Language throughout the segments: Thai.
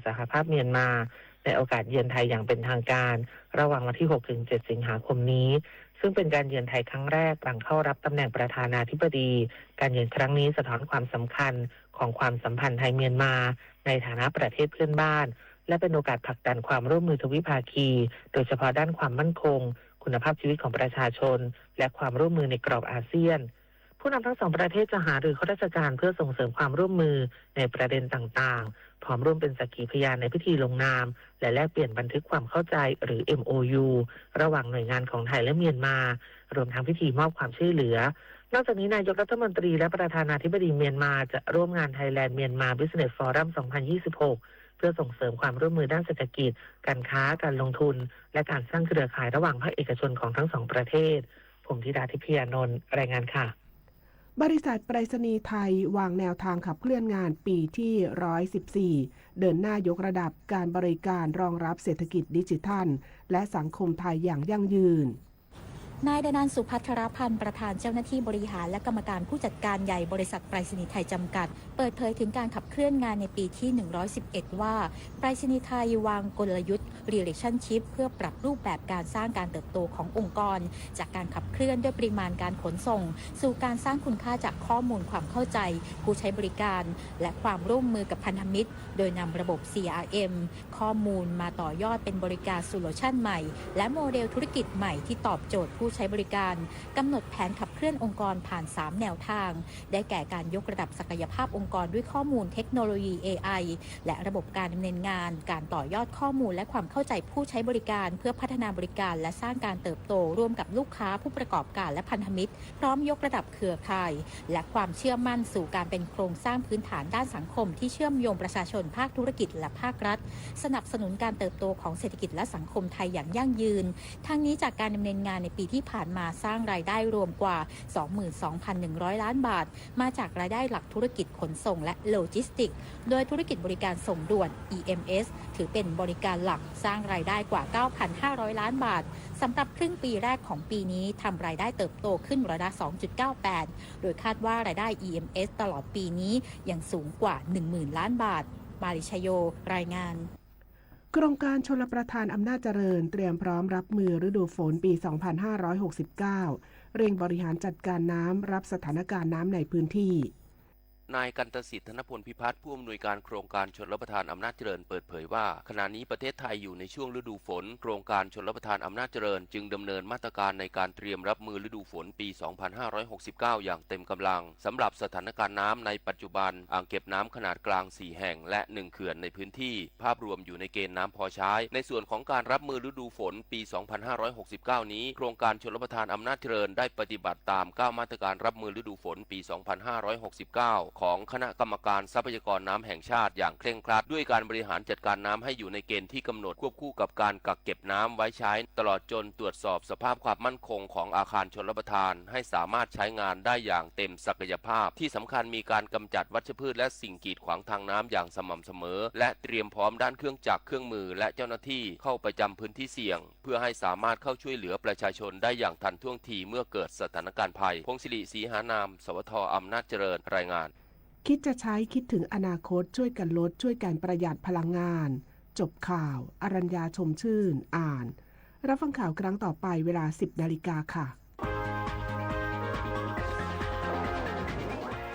สหภาพเมียนมาในโอกาสเยือนไทยอย่างเป็นทางการระหว่างวันที่ 6-7 สิงหาคมนี้ซึ่งเป็นการเยือนไทยครั้งแรกหลังเข้ารับตำแหน่งประธานาธิบดีการเยือนครั้งนี้สะท้อนความสำคัญของความสัมพันธ์ไทยเมียนมาในฐานะประเทศเพื่อนบ้านและเป็นโอกาสผลักดันความร่วมมือทวิภาคีโดยเฉพาะด้านความมั่นคงคุณภาพชีวิตของประชาชนและความร่วมมือในกรอบอาเซียนผู้นำทั้งสองประเทศจะหารือข้อราชการเพื่อส่งเสริมความร่วมมือในประเด็นต่างๆพร้อมร่วมเป็นสักขีพยานในพิธีลงนามและแลกเปลี่ยนบันทึกความเข้าใจหรือ MOU ระหว่างหน่วยงานของไทยและเมียนมารวมทั้งพิธีมอบความช่วยเหลือนอกจากนี้นายกรัฐมนตรีและประธานาธิบดีเมียนมาจะร่วมงาน Thailand Myanmar Business Forum 2026 เพื่อส่งเสริมความร่วมมือด้านเศรษฐกิจการค้าการลงทุนและการสร้างเครือข่ายระหว่างภาคเอกชนของทั้งสองประเทศผมธิดาทิพยานนท์รายงานค่ะบริษัทไปรษณีย์ไทยวางแนวทางขับเคลื่อนงานปีที่ 114 เดินหน้ายกระดับการบริการรองรับเศรษฐกิจดิจิทัลและสังคมไทยอย่างยั่งยืนนายดนันท์ สุภัทรพันธ์ประธานเจ้าหน้าที่บริหารและกรรมการผู้จัดการใหญ่บริษัทไปรษณีย์ไทยจำกัดเปิดเผยถึงการขับเคลื่อนงานในปีที่ 111 ว่าไปรษณีย์ไทยวางกลยุทธ์ Relationship เพื่อปรับรูปแบบการสร้างการเติบโตขององค์กรจากการขับเคลื่อนด้วยปริมาณการขนส่งสู่การสร้างคุณค่าจากข้อมูลความเข้าใจผู้ใช้บริการและความร่วมมือกับพันธมิตรโดยนำระบบ CRM ข้อมูลมาต่อยอดเป็นบริการโซลูชันใหม่และโมเดลธุรกิจใหม่ที่ตอบโจทย์ผู้ใช้บริการกำหนดแผนขับเคลื่อนองค์กรผ่าน 3 แนวทางได้แก่การยกระดับศักยภาพองค์กรด้วยข้อมูลเทคโนโลยี AI และระบบการดำเนินงานการต่อยอดข้อมูลและความเข้าใจผู้ใช้บริการเพื่อพัฒนาบริการและสร้างการเติบโตร่วมกับลูกค้าผู้ประกอบการและพันธมิตรพร้อมยกระดับเครือข่ายและความเชื่อมั่นสู่การเป็นโครงสร้างพื้นฐานด้านสังคมที่เชื่อมโยงประชาชนภาคธุรกิจและภาครัฐสนับสนุนการเติบโตของเศรษฐกิจและสังคมไทยอย่างยั่งยืนทั้งนี้จากการดำเนินงานในปีที่ผ่านมาสร้างรายได้รวมกว่า 22,100 ล้านบาทมาจากรายได้หลักธุรกิจขนส่งและโลจิสติกส์โดยธุรกิจบริการส่งด่วน EMS ถือเป็นบริการหลักสร้างรายได้กว่า 9,500 ล้านบาทสำหรับครึ่งปีแรกของปีนี้ทำรายได้เติบโตขึ้นร้อยละ 2.98 โดยคาดว่ารายได้ EMS ตลอดปีนี้ยังสูงกว่า 10,000 ล้านบาทมาริชโยรายงานโครงการชลประทานอำนาจเจริญเตรียมพร้อมรับมือฤดูฝนปี 2569 เร่งบริหารจัดการน้ำรับสถานการณ์น้ำในพื้นที่นายกันตสิทธิ์ ธนพลพิพัฒน์ผู้อำนวยการโครงการชลประทานอำนาจเจริญเปิดเผยว่าขณะนี้ประเทศไทยอยู่ในช่วงฤดูฝนโครงการชลประทานอำนาจเจริญจึงดำเนินมาตรการในการเตรียมรับมือฤดูฝนปี 2569 อย่างเต็มกำลังสำหรับสถานการณ์น้ำในปัจจุบันอ่างเก็บน้ำขนาดกลาง 4 แห่งและ 1 เขื่อนในพื้นที่ภาพรวมอยู่ในเกณฑ์น้ำพอใช้ในส่วนของการรับมือฤดูฝนปี 2569 นี้โครงการชลประทานอำนาจเจริญได้ปฏิบัติตาม 9 มาตรการรับมือฤดูฝนปี 2569 ของคณะกรรมการทรัพยากรน้ำแห่งชาติอย่างเคร่งครัดด้วยการบริหารจัดการน้ำให้อยู่ในเกณฑ์ที่กำหนดควบคู่กับการกักเก็บน้ำไว้ใช้ตลอดจนตรวจสอบสภาพความมั่นคงของอาคารชลประทานให้สามารถใช้งานได้อย่างเต็มศักยภาพที่สำคัญมีการกำจัดวัชพืชและสิ่งกีดขวางทางน้ำอย่างสม่ำเสมอและเตรียมพร้อมด้านเครื่องจักรเครื่องมือและเจ้าหน้าที่เข้าประจำพื้นที่เสี่ยงเพื่อให้สามารถเข้าช่วยเหลือประชาชนได้อย่างทันท่วงทีเมื่อเกิดสถานการณ์ภัยพงศิริ ศรีหานาม สวท.อำนาจเจริญรายงานคิดจะใช้คิดถึงอนาคตช่วยกันลดช่วยกันประหยัดพลังงานจบข่าวอรัญญาชมชื่นอ่านรับฟังข่าวครั้งต่อไปเวลา 10 นาฬิกาค่ะ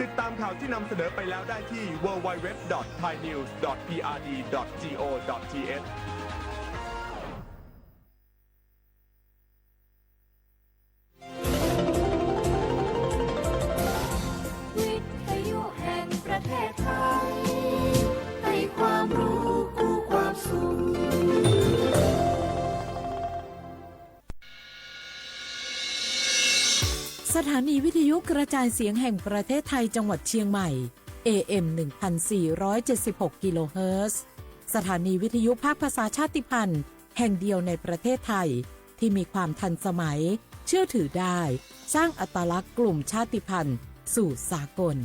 ติดตามข่าวที่นำเสนอไปแล้วได้ที่ www.thainews.prd.go.thสถานีวิทยุกระจายเสียงแห่งประเทศไทยจังหวัดเชียงใหม่ AM 1476 กิโลเฮิรตซ์สถานีวิทยุภาคภาษาชาติพันธุ์แห่งเดียวในประเทศไทยที่มีความทันสมัยเชื่อถือได้สร้างอัตลักษณ์กลุ่มชาติพันธุ์สู่สากล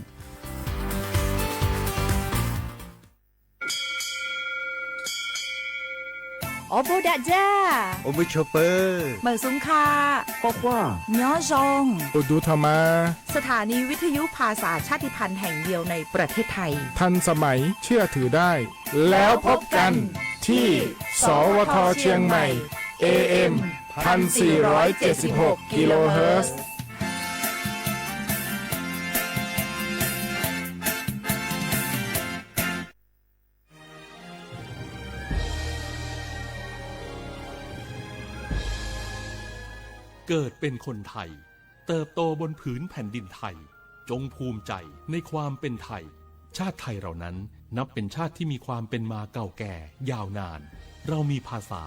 อโบดะจ้า โอเบชอเปอร์ เหมอซุงคา พ่อคว้า ย้อซง อุดูธรรมา สถานีวิทยุภาษาชาติพันธุ์แห่งเดียวในประเทศไทย ทันสมัยเชื่อถือได้ แล้วพบกันที่สวทเชียงใหม่ AM 1476 กิโลเฮิรตซ์เกิดเป็นคนไทยเติบโตบนผืนแผ่นดินไทยจงภูมิใจในความเป็นไทยชาติไทยเรานั้นนับเป็นชาติที่มีความเป็นมาเก่าแก่ยาวนานเรามีภาษา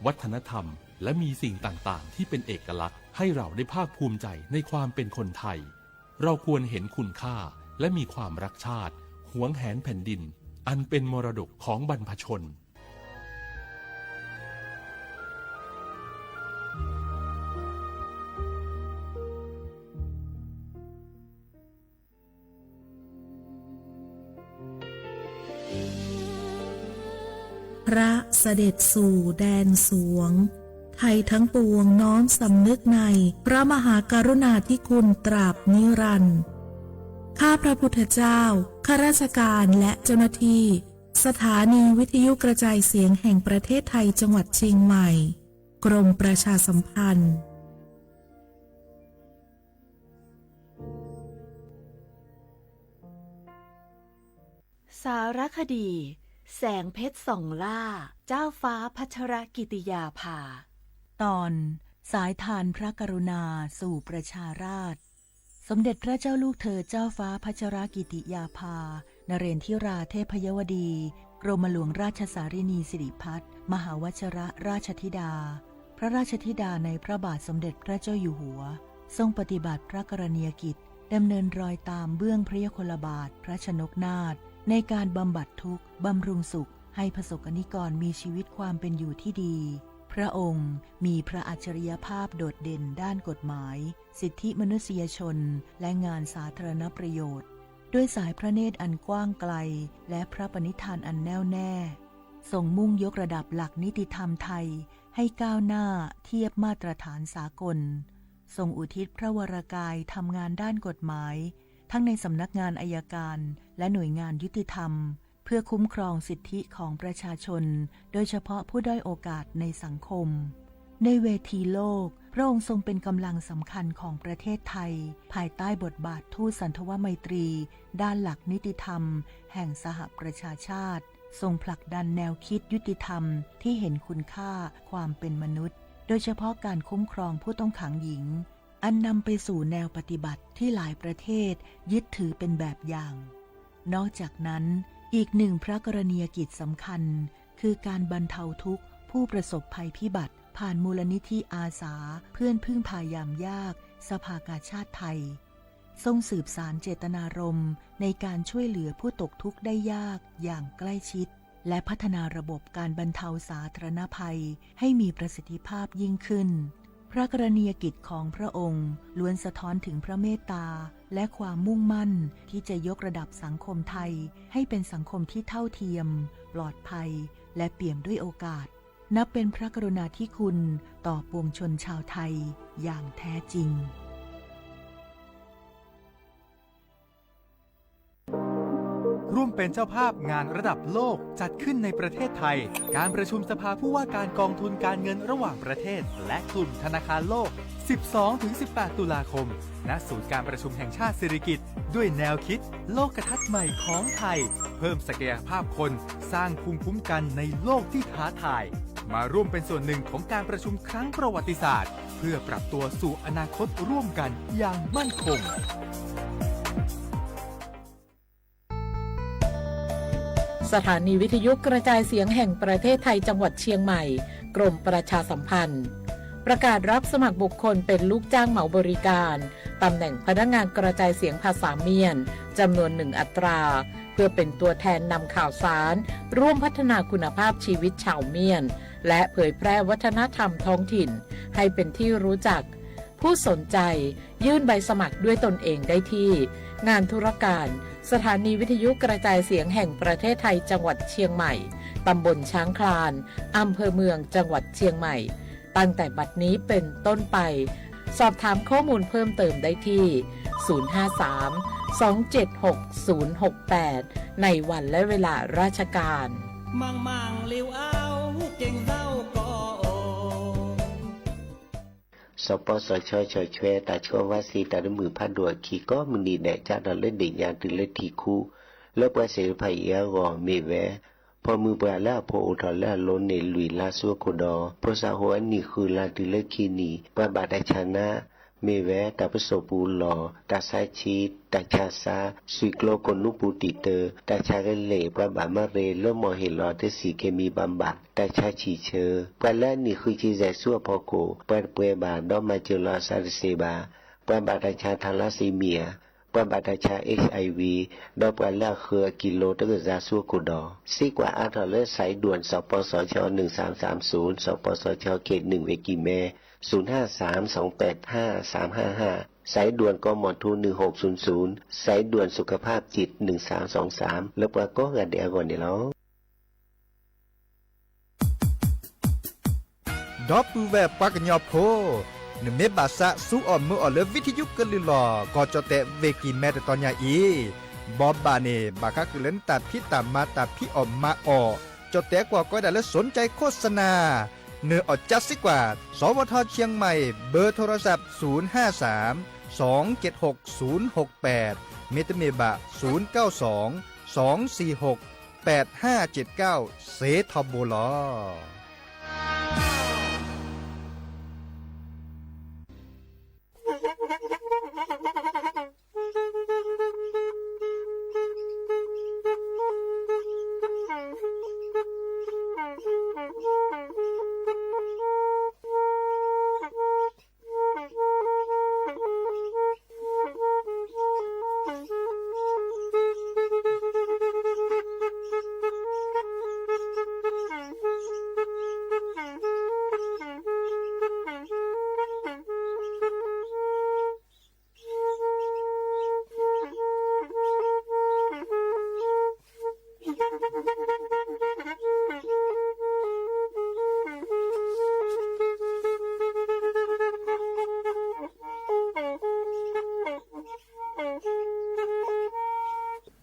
วัฒนธรรมและมีสิ่งต่างๆที่เป็นเอกลักษณ์ให้เราได้ภาคภูมิใจในความเป็นคนไทยเราควรเห็นคุณค่าและมีความรักชาติหวงแหนแผ่นดินอันเป็นมรดกของบรรพชนพระเสด็จสู่แดนสวงไทยทั้งปวงน้อมสำนึกในพระมหากรุณาธิคุณตราบนิรันดร์ข้าพระพุทธเจ้าข้าราชการและเจ้าหน้าที่สถานีวิทยุกระจายเสียงแห่งประเทศไทยจังหวัดเชียงใหม่กรมประชาสัมพันธ์สารคดีแสงเพชรส่องล่าเจ้าฟ้าพัชรกิติยาภาตอนสายทานพระกรุณาสู่ประชาราษฎร์สมเด็จพระเจ้าลูกเธอเจ้าฟ้าพัชรกิติยาภานเรนทิราเทพยวดีกรมหลวงราชสารินีสิริพัฒน์มหาวชิรราชธิดาพระราชธิดาในพระบาทสมเด็จพระเจ้าอยู่หัวทรงปฏิบัติพระกรณียกิจดำเนินรอยตามเบื้องพระยุคลบาทพระชนกนาถในการบำบัดทุกข์บำรุงสุขให้ประสบกนิกรมีชีวิตความเป็นอยู่ที่ดีพระองค์มีพระอัจฉริยภาพโดดเด่นด้านกฎหมายสิทธิมนุษยชนและงานสาธารณประโยชน์ด้วยสายพระเนตรอันกว้างไกลและพระปณิธานอันแน่วแน่ทรงมุ่งยกระดับหลักนิติธรรมไทยให้ก้าวหน้าเทียบมาตรฐานสากลทรงอุทิศพระวรกายทำงานด้านกฎหมายทั้งในสำนักงานอัยการและหน่วยงานยุติธรรมเพื่อคุ้มครองสิทธิของประชาชนโดยเฉพาะผู้ด้อยโอกาสในสังคมในเวทีโลกพระองค์ทรงเป็นกำลังสำคัญของประเทศไทยภายใต้บทบาททูตสันทวไมตรีด้านหลักนิติธรรมแห่งสหประชาชาติทรงผลักดันแนวคิดยุติธรรมที่เห็นคุณค่าความเป็นมนุษย์โดยเฉพาะการคุ้มครองผู้ต้องขังหญิงอันนำไปสู่แนวปฏิบัติที่หลายประเทศยึดถือเป็นแบบอย่างนอกจากนั้นอีกหนึ่งพระกรณียกิจสำคัญคือการบรรเทาทุกข์ผู้ประสบภัยพิบัติผ่านมูลนิธิอาสาเพื่อนพึ่งพายามยากสภากาชาติไทยทรงสืบสานเจตนารมณ์ในการช่วยเหลือผู้ตกทุกข์ได้ยากอย่างใกล้ชิดและพัฒนาระบบการบรรเทาสาธารณภัยให้มีประสิทธิภาพยิ่งขึ้นพระกรณียกิจของพระองค์ล้วนสะท้อนถึงพระเมตตาและความมุ่งมั่นที่จะยกระดับสังคมไทยให้เป็นสังคมที่เท่าเทียมปลอดภัยและเปี่ยมด้วยโอกาสนับเป็นพระกรุณาธิคุณต่อปวงชนชาวไทยอย่างแท้จริงร่วมเป็นเจ้าภาพงานระดับโลกจัดขึ้นในประเทศไทยการประชุมสภาผู้ว่าการกองทุนการเงินระหว่างประเทศและกลุ่มธนาคารโลก 12-18 ตุลาคมณศูนย์การประชุมแห่งชาติสิริกิติ์ด้วยแนวคิดโลกทัศน์ใหม่ของไทยเพิ่มศักยภาพคนสร้างภูมิคุ้มกันในโลกที่ท้าทายมาร่วมเป็นส่วนหนึ่งของการประชุมครั้งประวัติศาสตร์เพื่อปรับตัวสู่อนาคตร่วมกันอย่างมั่นคงสถานีวิทยุกระจายเสียงแห่งประเทศไทยจังหวัดเชียงใหม่กรมประชาสัมพันธ์ประกาศรับสมัครบุคคลเป็นลูกจ้างเหมาบริการตำแหน่งพนักงานกระจายเสียงภาษาเมียนจำนวน1 อัตราเพื่อเป็นตัวแทนนำข่าวสารร่วมพัฒนาคุณภาพชีวิตชาวเมียนและเผยแพร่วัฒนธรรมท้องถิ่นให้เป็นที่รู้จักผู้สนใจยื่นใบสมัครด้วยตนเองได้ที่งานธุรการสถานีวิทยุกระจายเสียงแห่งประเทศไทยจังหวัดเชียงใหม่ ตำบลช้างคลานอำเภอเมืองจังหวัดเชียงใหม่ตั้งแต่บัดนี้เป็นต้นไปสอบถามข้อมูลเพิ่มเติมได้ที่ 053-276-068 ในวันและเวลาราชการมั่งเลี้ยวเอาเก่งเศร้าก็สปสชชชเวตาชัววาสีตาดมือพัดดัวขีก็มือนีแดจัดดอลเล่นดิยานติเลทีคูแล้วปเสริภัยยากอเมเวพอมือปลาแล้วพออุทธแล้วล้นในลุยลาสัวโคดอพอสาหัวนี่คือลาติเลคีนีปะบาดชนะเมเวตาปโสปูหลอตาไซชีตาชาซาสุกโลกนุปูติเตอตาชาเกเลปะบามาเรเลมอเฮลอเตสีเคมีบำบัดตาชาชีเชอปะและนี่คือจีแซซัวพอโกปะเปบาดอมาเจลาซาเซบาปะบาดชาทาลาซีเมียปะบาดชา HIV ดอกปะและคือกิโลตะกะซาซัวโกดอซีกว่าอาทอเลสายด่วนสปสช1330สปสชเขต1เวกิเม053-285-355 สายด่วนกมท1600 สายด่วนสุขภาพจิต1323แล้วก็กันเดียวก่อนนี่แล้วดอปูแวปักญอโพนเมบาสะสู้อ่อนมืออ่อนเลวิทยุกะลิลอก็จะเตะเวกีแม่ตอนยาอีบอบบาเนบาคักเล่นตัดพี่ตามมาตัดพี่ออมมาออจะเตะกว่าก็ได้และสนใจโฆษณาเนื้ออดจัดสิกว่าสวทเชียงใหม่เบอร์โทรศัพท์053-276-068เมตรเมบะ092-246-8579เสทบลอ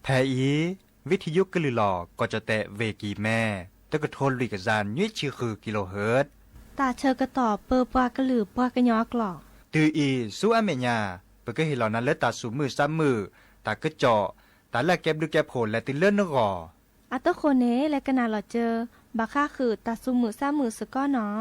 แพอีวิทยุกะลือหลอก็จะแตะเวกีแม่ตะกะโทนลุยกะจานยุ้ยชื่อคือกิโลเฮิรตซ์ตาเชอกระตอบเปอปากะลือปากะยอกหลอกตืออีสู้อเมญาเปกะเฮลอนั้นเลตาสูมือซ้ำมือตากะเจาะตาละแก็บดูแก็บโผลและติเลื่อนนกออัตโคเนและกะนาหลอเจอบาค่าคือตาสูมือซ้ำมือสก้อเนาะ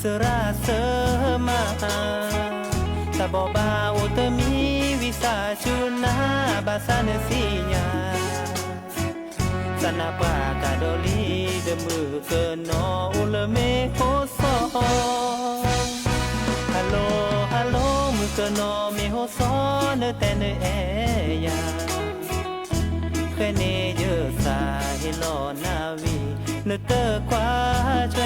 สระเสมาตาบอบาโอเตมีวิสาชุนาบาสานสีญาสนาปากาดอลีเดมือเกินนออุลเมโคโซฮัลโหลฮัลโหลมือเกินนอเมโฮโซเนเตเนเอยาเคเนเยอสาเฮโลนาวีเนเตควาเจ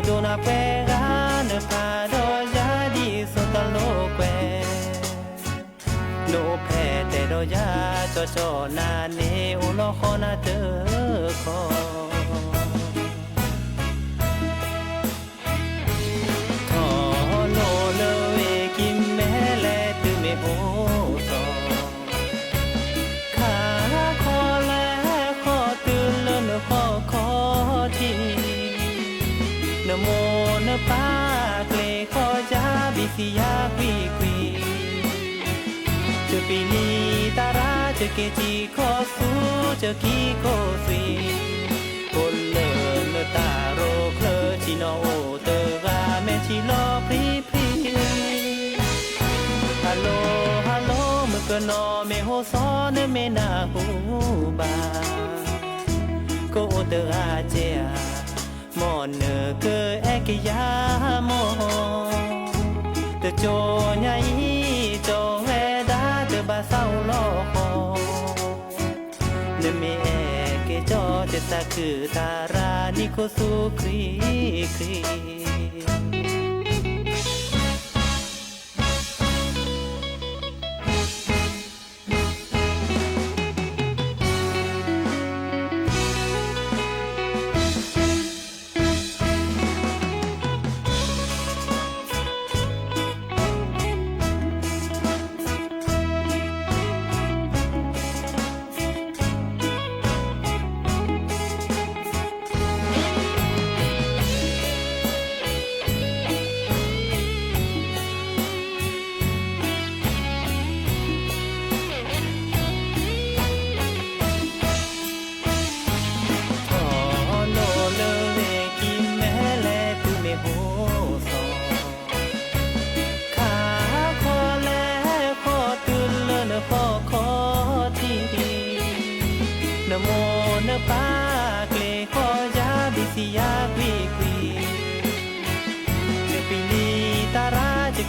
โดนาเปกาเนพาโดยาดีสตโลเกโนเพเตโดยาจอจอนาเนอุโลโคนาเตโคทอโลเลเวกิมเมเลตุเมโอโซคาคอแลคอตุลนคอคอทีนโมนปาเกลขอจาบิสิยาควีควีจะปีนีตาราจะเกจีขอสู้จะกีโคสี ก็นอเมโฮซอนเมนาหูบาก็โอเตอาเจียมอนเนเกเอกยามอเตโจญาอีโจเวดาเตบาเศร้าลอคอเนเมเอกจอเตตาคือตารานิโคสุครีครี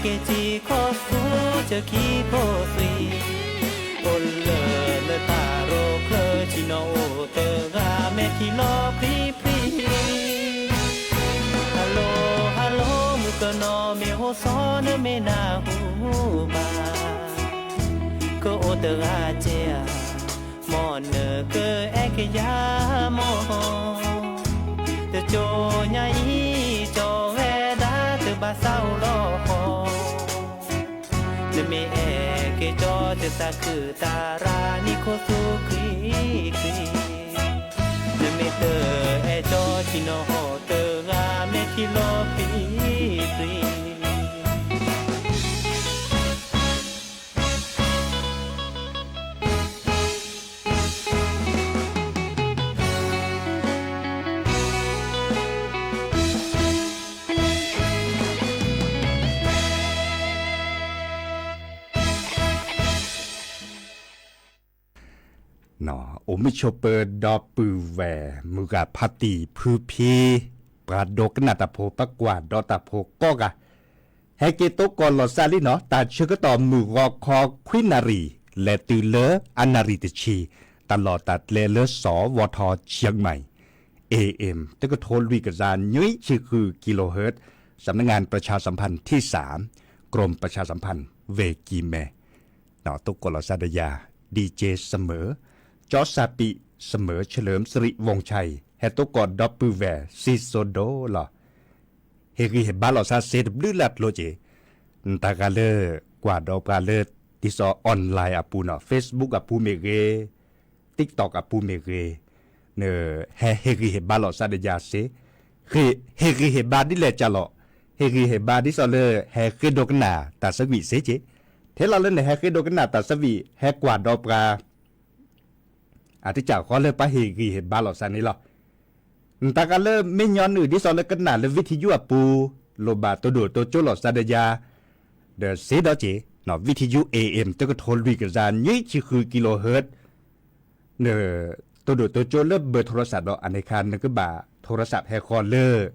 เกจิโคสูจะคีโคสีโอเลเลตาโรเคลชิโนเตกาเมทิโลพรีพรีฮัลโหลฮัลโหลมุกโนเมโฮซอนเมนาหูบาก็โอเตอาเจียมอนเนเกเอกยามอเตโจญาอีโจเวดาเตบาเศร้าลอคอเนเมเอเกจอเตตาคือตารานิโคสุครีครีเนเมเตเอจอชิโนโฮเตกาเมทิโลปรีปรีนอโอมิโชเปอร์ดอปือแวมุกาพัติพือพีปราดกนาตาโพปะกวาดอตาโพก็กะเฮเกโตกอลอซาลิเนาะตาเชกตอมือรอคอควินารีและตือเลออนาริตชีตลอดตัดเลเลสวทเชียงใหม่ AM ตะกโทนวิกซานยุ้ยชื่อคือกิโลเฮิรตซ์สำนักงานประชาสัมพันธ์ที่3กรมประชาสัมพันธ์เวกีแมเนาะตกกลอซาดยาดีเจเสมอจอสาปิเสมอเฉลิมสิริวงชัยแฮตกอดดับปือแวซิโซโดลอเฮกิเฮบาลอซาเซดบลือลัดโลเจตากาเลกว่าดอกาเลติซอออนไลน์อาปูเนาะ Facebook อาปูเมเก TikTok อาปูเมเกเนเฮกิเฮบาลอซาดยาเซเฮกิเฮบาดิเลจาลอเฮกิเฮบาดิซอเลเฮกิดอกนาตาสวิเซเจเทลาเลนเฮกิดอกนาตาสวิเฮกว่าดอกาอาทิจากขอเลยปะเฮกีเฮบาลอซานี่หรอตากาเลไม่ย้อนอื่นที่สอนเลยกันหนาเลยวิทยุอปูโลบาตัวโดดตัวโจลอซาเดยาเดเซดอเจเนาะวิทยุ AM ตะก็โทรวิกซานยี่ชื่อคือกิโลเฮิรตซ์เนตัวโดดตัวโจลเบอร์โทรศัพท์ดอกอันในคันนึกก็บ่าโทรศัพท์แฮคอลเลอร์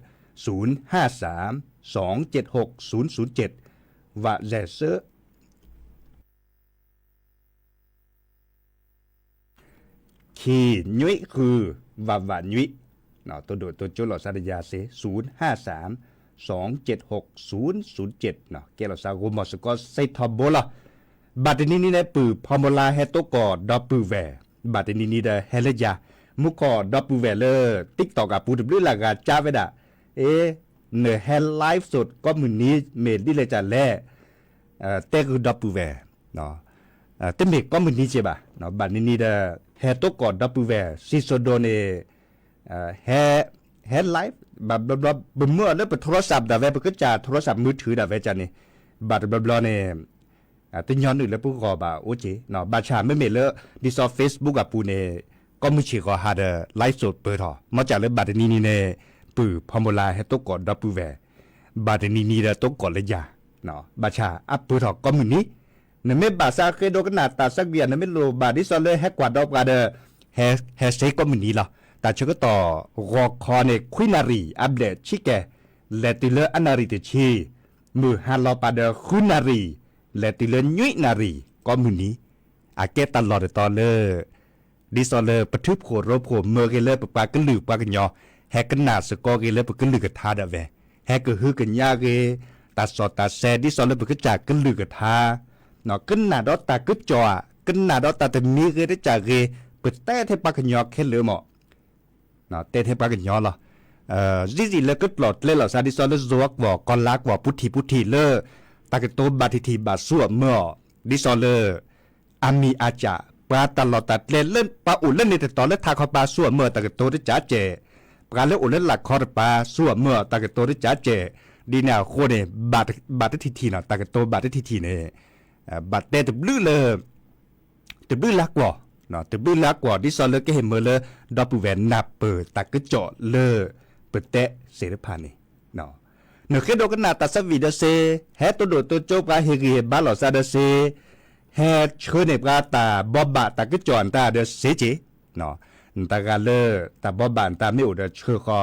053-276-007ว่าแซเซอขียุ้ยคือวาวายุ้ยเนาะตัวโดดตัวโจลอซาดยาเซ053-276-007เนาะเกลอซาโกมอสกอไซทอโบลาบัดนี้ได้ปือพอมลาเฮโตกอดอปือแวบัดนี้ได้เฮเลยามุกอดอปือแวเลอร์ TikTok อ่ะปูดบลือลากาจ้าเวดาเเนเฮลไลฟ์สดก็มื้อนี้เมดดิเลยจ้าแลเตกดอปือแวเนาะแต่เมก็มื้อนี้เจบ่ะเนาะบัดนี้ได้เฮโตกอดอปือแวซิโซโดเนเฮไลฟ์แบบเมื่อแล้วไปโทรศัพท์ดาเวไปก็จะโทรศัพท์มือถือดาเวจันนี่บัดบลอเนี่ยแต่ย้อนอื่นแล้วปุ๊กก็บ่าโอเคเนาะบาชาไม่เมเลดิซอ Facebook กับปูเนี่ยก็มือถือก็หาเดไลฟ์สดเปิดหอมาจากเลยบัดนี้เนี่ยปือพอมลาเฮตกอดดับปูแวบัดนี้เดตกอดเลยยาเนาะบาชาอัปเปิดหอก็มือนี้ นเมบาซาเคโดกนาตาสักเบียนเมโลบาดิซอเลแฮกวาดอกาเดแฮเซก็มินีล่ะแต่ชก็ต่อรอคอเนควินารีอัปเดตชิแกเลติเลอนาริตชีมือฮาลอปาเดคุนารีเลติเลยุยนารีก็มินีอาเกตลอดตอเลดิซอเลปทุบโขรบโขเมเกเลปปากลือปากญอแฮกนาสกอเกเลปกลือกทาดาเวแฮกฮือกันยาเกตาสอตาแซดิซอเลปกจากกลือกทาเนาะกันนาดอตากึจอกันนาดอตาตะมีเกได้จากเกปเต้เทปากญอแค่เหลือหมอเนาะเต้เทปากญอล่ะzizi le kut lot le la sa di so le zuak wa kon lak wa puthi le ta ke to ba thi ba su mo di so le ami acha pra ta lot ta le pa u le ni te to le tha kho pa su mo ta ke to de cha che pra le u le la kho pa su mo ta ke to de cha che di na kho ne ba thi na ta ke to ba thi ne ba te te blu le te blu lak wa na te blu lak wa di so le ke he mo le do pu ve na pe ta ke cho leเปิดเตะเสรีพันธ์นี่เนาะเนื้อแค่ดูกันหน้าตาสวีเดเซแฮตัวโดตัวโจปลาเฮกีบ้าหล่อซาเดเซแฮเชื่อในปลาตาบอบบะตาก็จอนตาเดเสจีเนาะตาการเลอตาบอบบานตาไม่อุดเชื่อคอ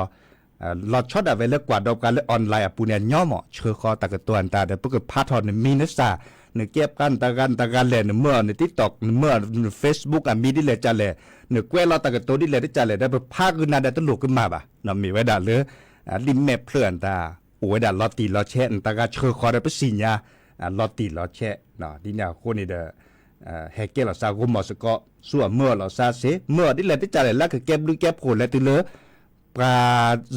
หลอดช็อตอะไรเลิกกว่าดอกการเลออนไลน์ปูเนี่ยย่อหมอเชื่อคอตากระตัวตาเดพวกพาทอนมีนัสซาเนื้อเก็บกันตาการเล่นเมื่อในทิกตอกเมื่อเฟซบุ๊กมีดิเลจันเลยเนื้อแกวเราตากระตัวดิเลได้จันเลยได้ไปพาขึ้นนาได้ตลุกขึ้นมาป่ะเนาะมีไว้ด่าเลยริมแม่เพลินตาโอ้ยด่าลอตีลอแช่ตากาเชื่อคอได้ไปสิญญาลอตีลอแช่เนาะที่เนี่ยคนนี้เด้อแฮกเกอร์เราซากุมอสก็ส่วนเมื่อเราซาเสเมื่อดิเลได้จันเลยแล้วก็เก็บดูเก็บผลแล้วตีเลยปลา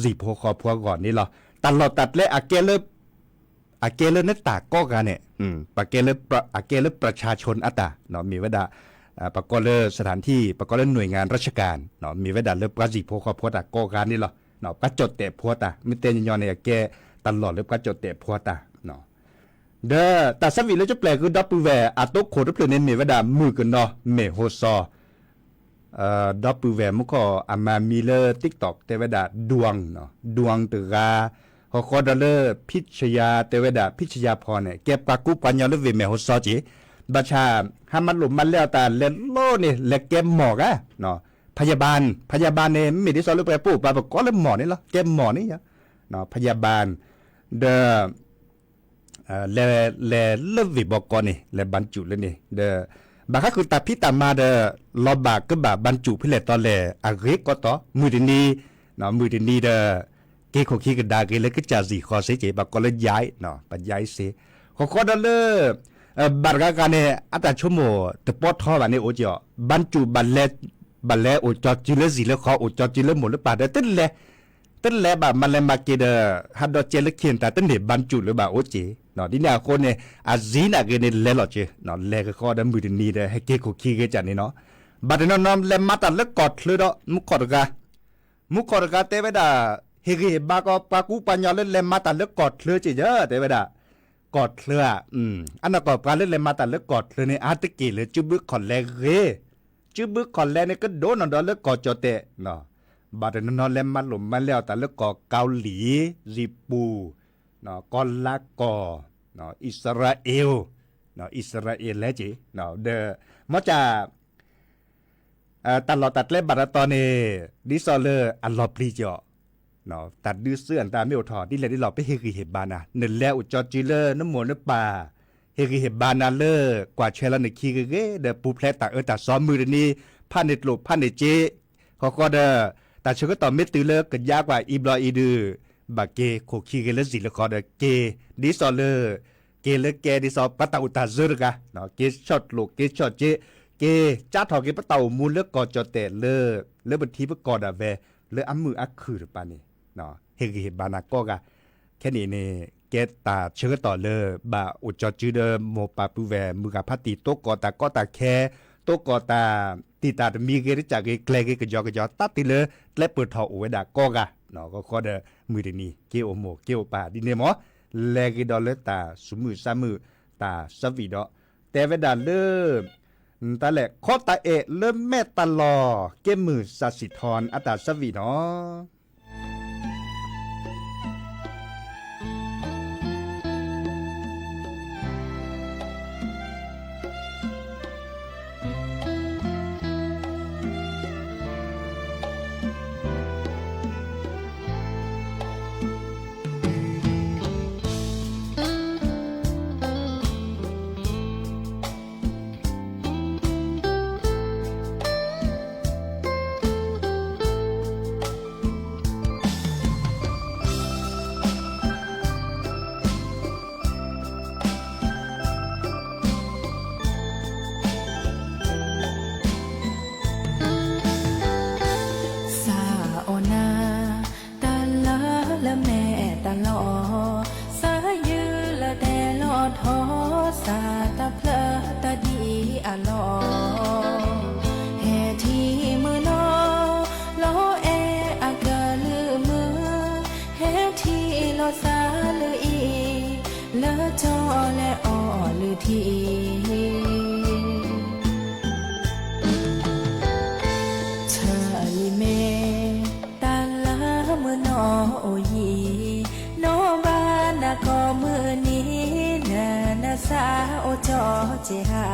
จีโพคอพัวก่อนนี่เหรอตัดเราตัดเลยอาเกเลนั่นตาก็กันเนี่ยปากเกเลประชาชนอัตตาเนาะมีไว้ด่าปากเลสถานที่ปากเลหน่วยงานราชการเนาะมีไว้ด่าเลปลาจีโพคอพัวตาก็กันนี่เหรอเนาะปลาจดเตะพัวตาไม่เต้นยอนเนี่ยแกตลอดเลยปลาจดเตะพัวตาเนาะเด้อแต่สวิแล้วจะแปลคือดับเบิลแวร์อาโต้โคดเปลี่ยนเนี่ยมีไว้ด่ามือกันเนาะเมโฮซอดับเบิลแวร์มุกก็อามามีเลติ๊กต็อกเตไว้ด่าดวงเนาะดวงตือกาขอดอลเลอร์พิชยาเตเวดาพิชยาพรเนี่ยแกปากุปัญญาเลเวเมโฮซอจีบัชาหามันหลุมมันแล้วตาเลโลนี่และแกหมอกะเนาะพยาบาลเนี่ยไม่ได้สอนลูกไปปู่ปาบอกก็เลยหมอนี่เหรอแกหมอนี่เนาะพยาบาลเดเลวิบอกก่อนนี่และบรรจุเลยนี่เดบางครั้งคือตาพิตามาเดลอบากก็บรรจุพิเลตอนแลอาเรก็ต่อมือดีนี้เนาะมือดีนี้เดเกี่ยวกับขี้กระดาษเลยก็จะสีคอเสียเจ็บก็เลยย้ายเนาะไปย้ายเสียขอดอลเลอร์บัตรการเนี่ยอัตราชั่วโมงแต่ปอดท่อแบบนี้โอ้เจ้าบรรจุบัลเล่โอ้จอจิเลสีเลขอโอ้จอจิเลหมดหรือเปล่าแต่ตั้งแต่แบบมันเลยมาเกเดฮัดดอเจลเขียนแต่ตั้งแต่บรรจุหรือเปล่าโอ้เจ้เนาะที่เนี่ยคนเนี่ยอาจีน่ะเกเนี่ยเล่หรอเจ้เนาะเล่ก็ข้อดมือดีนี่เด้ให้เกี่ยวกับขี้กระจันนี่เนาะบัตรน้องเล่มาตัดแล้วกอดเลยเนาะมุกกอดกาเตไว้ด่าเฮกบากปากูปัญญาเล่นเลมาตัดเลือกกอดเลือจีเยอะแต่เวลากอดเลืออันนั้นก็การเล่นเลมาตัดเลือกกอดเลือในอาร์ติกิเลยจุบึกขอนแลจุบึกขอนแลเนี่ยก็โดนนอนเลือกกอดจอเตะเนาะบาดนอนเลมาหลุมมาแล้วแต่เลือกกอดเกาหลีญี่ปุ่นเนาะกอลากอเนาะอิสราเอลแล้วจีเนาะเดอมอจ่าตลอดตัดเล่นบัตรตอนนี้ดิซอเลอร์อัลลอปลีจ่อเนาะตัดดื้อเสื้อตาไม่อดถอดที่เลยที่เราไปเฮกิเฮบานาเนื้อแล้วอุจจิเลอร์น้ำหมูน้ำปลาเฮกิเฮบานาเลอร์กว่าเชลล์ในคีเกเดปูแพลตตาซ้อมมือเดนี้พันในหลบพันในเจเขาก็เดแต่ฉันก็ต่อเม็ดตือเลอร์กันยากกว่าอีบลออีดือบาเกโคคีเกเลสิลคอเดเกดิซอเลอร์เกเลแกดิซอปะตาอุตาเซอร์กะเนาะเกช็อตโลเกช็อตเจเกจ้าถอเกปะเต่ามูลเลือกกอจอแต่เลอบันทีปกอดาเวเลออัมมืออักคือปานี่เนาะเฮกิบานาโกกะแค่นี้เนี่ยเกตาเชื่อต่อเลยบาอุจจือเดโมปาปูแวมือกับพัตติโตกอตาก็ตาแค่โตกอตาตีตามีเกริจากเกลเกกจอตัดติเลยและเปิดทอโอเวดาโกกะเนาะก็ข้อเดมือดีนี่เกโอโมเกโอปาดิเนมอเลกิดอลเลตาสมือซามือตาสวีดอแต่เวดาเลตาแหละข้อตาเริ่มแม่ตลอเกมือสัสิธรอัตตาสวีเนาะ ละแม่ตลอดสายยือละแต่ลอดทอสาตาเพลอตาดีอะลอแห่ที่มือนอลอแออากะลือมือแห่ที่ลอสาลืออีเลอจอและอ้อลือทีเธอลิเมตาลามือนอโอยีโนบานาก็มือนี้นาสาโอจอเจหา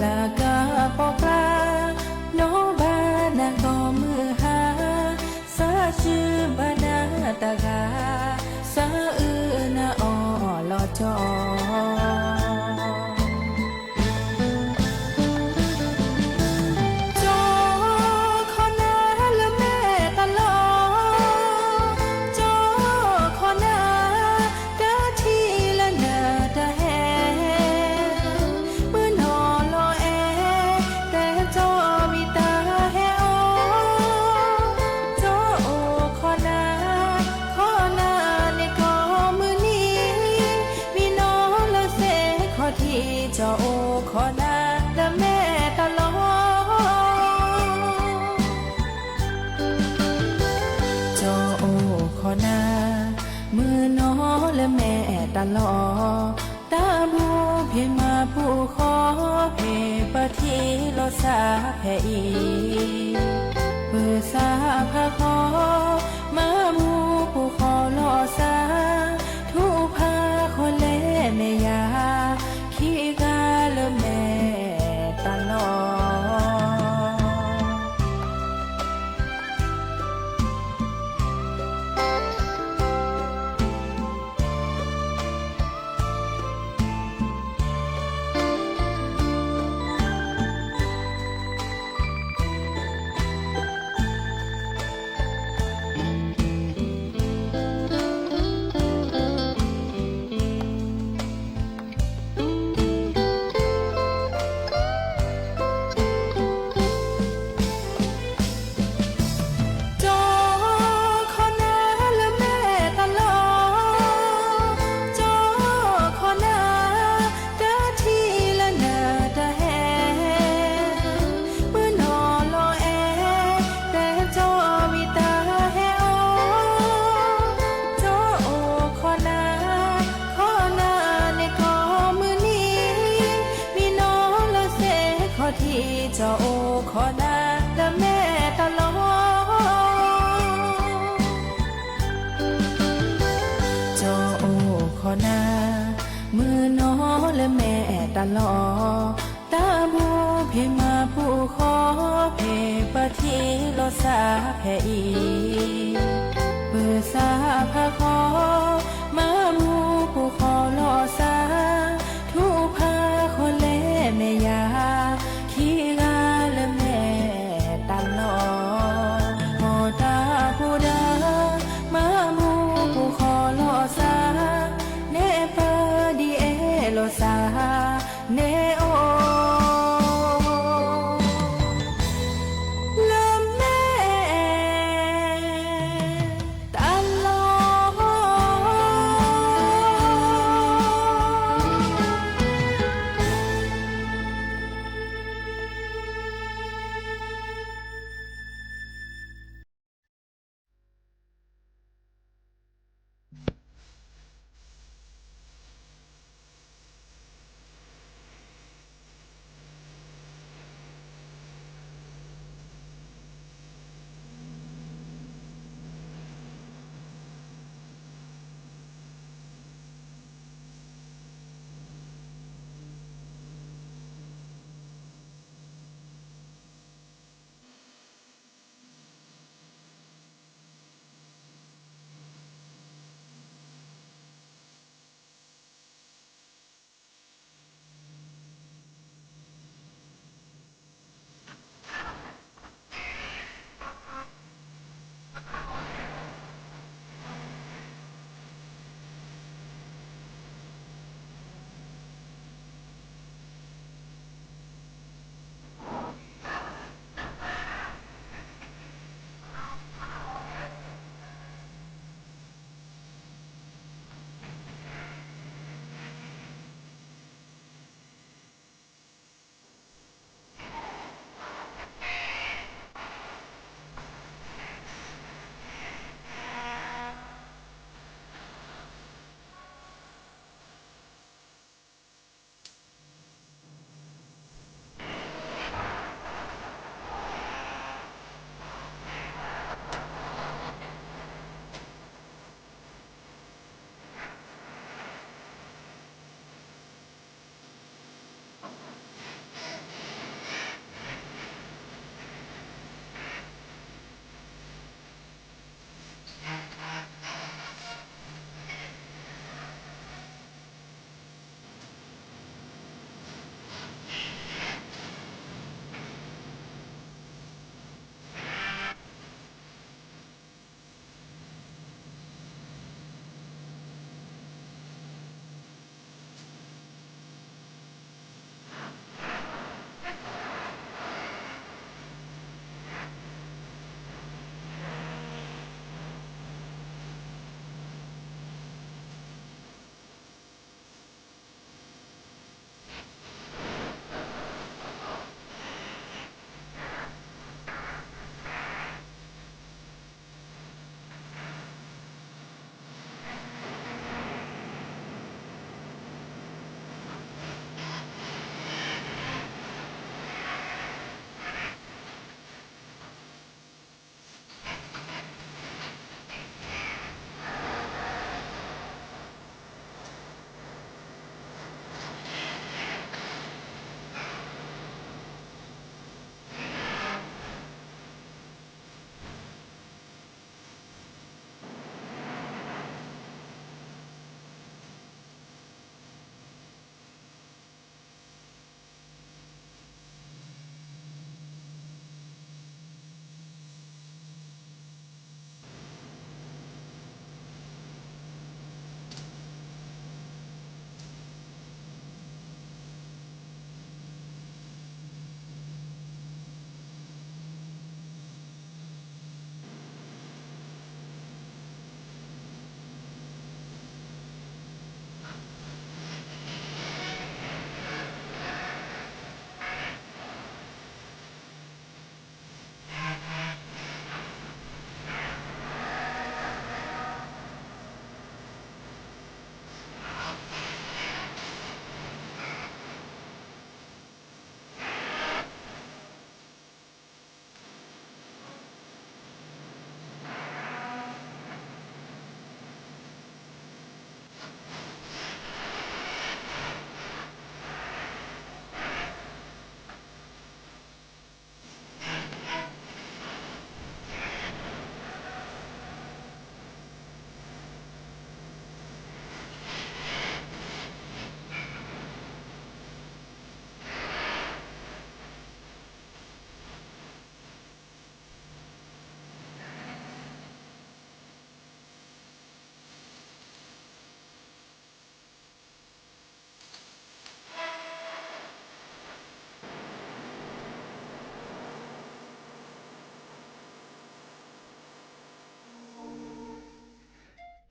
ลากาปอกลาโนบานาก็มือหาสาชื่อบานาตากาสาอือนาออลอจอจอโอขอนาละแม่ตลอจอโอขอนามือน้อละแม่ตลอตาบูเพียงมาผู้ขอเพปะทีโลสาแผ่อีเปิดสาพาขอมาบูผู้ขอโลสาทุพาคนเล่แม่ยาขี้กาละแม่ตลอที่จอโอขอนาละแม่ตลอจอโอขอนามือน้อละแม่ตลอตาบูเพียงมาผู้ขอเพปะทีโลสาแผ่อีเปิดสาพาขอมาบูผู้ขอโลสาทุพาคนเล่แม่ยาขี้กาละแม่ตลอพอตาผู้ดามาบูผู้ขอโลสาเนปะดีเอโลสาเนโอละแม่ตลอ